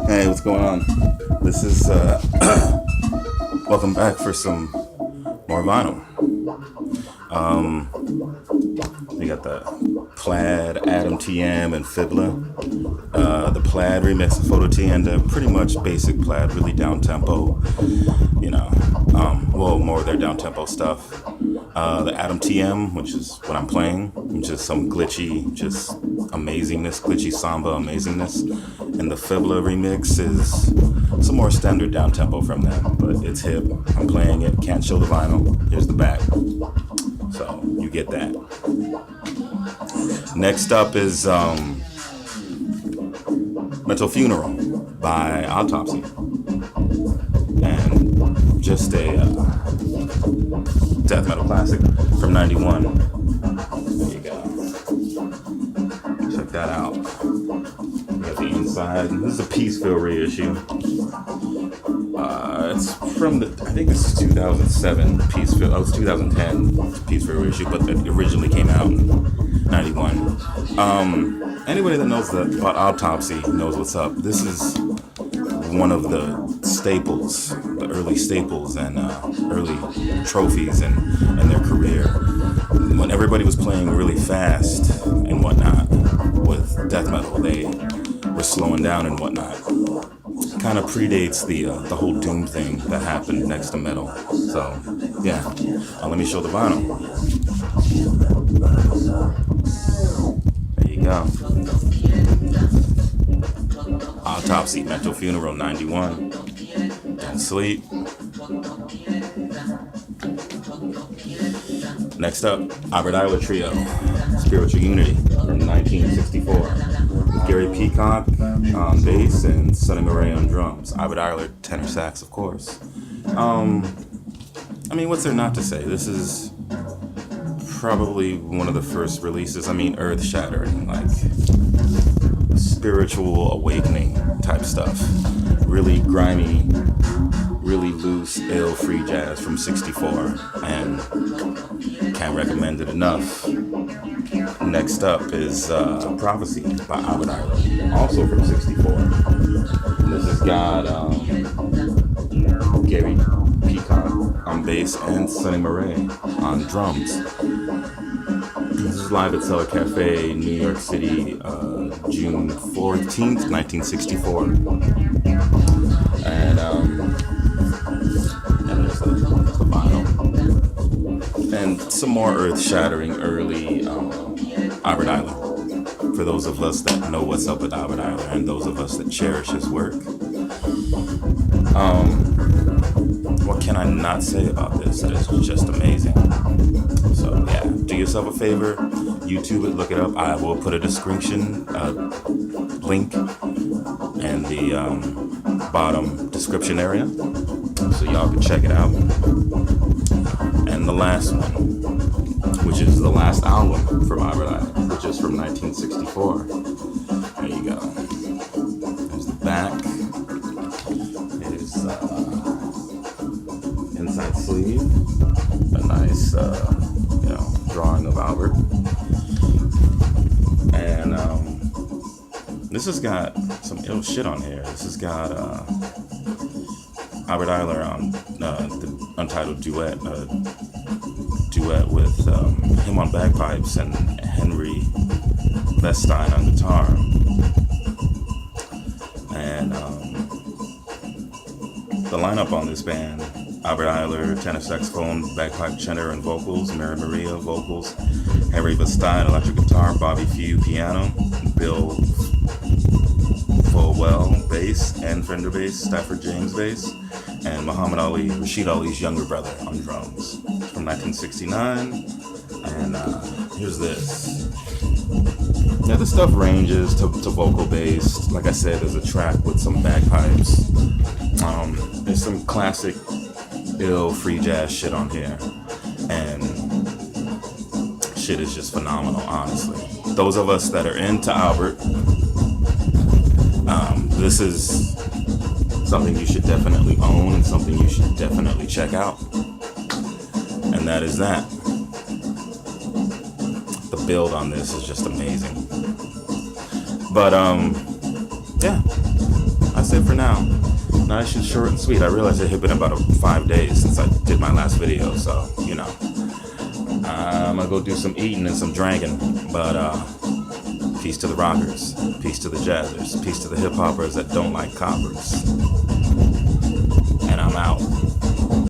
Hey, what's going on? This is welcome back for some more vinyl. We got the Plaid, ATOMTM, and Fibbler. The Plaid remix of Photo T and pretty much basic Plaid, really down tempo. More of their down tempo stuff. The ATOMTM, which is what I'm playing, which is some glitchy, just amazingness, glitchy samba amazingness. And the Fibbler remix is some more standard down tempo from them, but it's hip. I'm playing it, can't show the vinyl. Here's the back. So you get that. Next up is Mental Funeral by Autopsy. And just a death metal classic from '91. There you go. Check that out. We got the inside. This is a Peaceville reissue. It's from I think this is 2007 Peaceville. Oh, it's 2010 Peaceville reissue, but it originally came out in '91. Anybody that knows about Autopsy knows what's up. This is one of the staples, the early staples and early trophies in their career. When everybody was playing really fast and whatnot with death metal, they were slowing down and whatnot. Kind of predates the whole doom thing that happened next to metal. So yeah, let me show the vinyl. There you go. Autopsy, Mental Funeral, '91. Don't sleep. Next up, Ayler Trio, Spiritual Unity, from 1964. Gary Peacock on bass and Sonny Murray on drums. Ayler tenor sax, of course. What's there not to say? This is probably one of the first releases. Earth-shattering, like spiritual awakening type stuff. Really grimy, really loose, ill free jazz from '64, and can't recommend it enough. Next up is Prophecy by Ayler, also from '64. This has got Gary Peacock on bass and Sonny Murray on drums. This is live at Cellar Cafe, New York City, June 14th, 1964. And there's the vinyl. And some more earth-shattering early Ayler. For those of us that know what's up with Ayler and those of us that cherish his work. What can I not say about this? It's just amazing. So yeah, do yourself a favor, YouTube it, look it up. I will put a description link in the bottom description area, so y'all can check it out. And the last one, which is the last album from Ayler, which is from 1964. There you go. There's the back. It is inside sleeve. A nice, drawing of Albert. And this has got some ill shit on here. This has got Ayler on the untitled duet with him on bagpipes and Henry Vestine on guitar. And the lineup on this band: Ayler, tenor saxophone, bagpipe, tenor, and vocals; Mary Maria, vocals; Henry Vestine, electric guitar; Bobby Few, piano; Bill Fulwell, bass and Fender bass; Stafford James, bass; and Muhammad Ali, Rashid Ali's younger brother, on drums. From 1969. And here's this. Now, this stuff ranges to vocal based. Like I said, there's a track with some bagpipes. There's some classic ill free jazz shit on here, and shit is just phenomenal, honestly. Those of us that are into Albert, this is something you should definitely own and something you should definitely check out. And that is that. The build on this is just amazing. But yeah, that's it for now. Nice and short and sweet. I realized it had been about 5 days since I did my last video, so, you know. I'm gonna go do some eating and some drinking, but peace to the rockers, peace to the jazzers, peace to the hip hoppers that don't like coppers. And I'm out.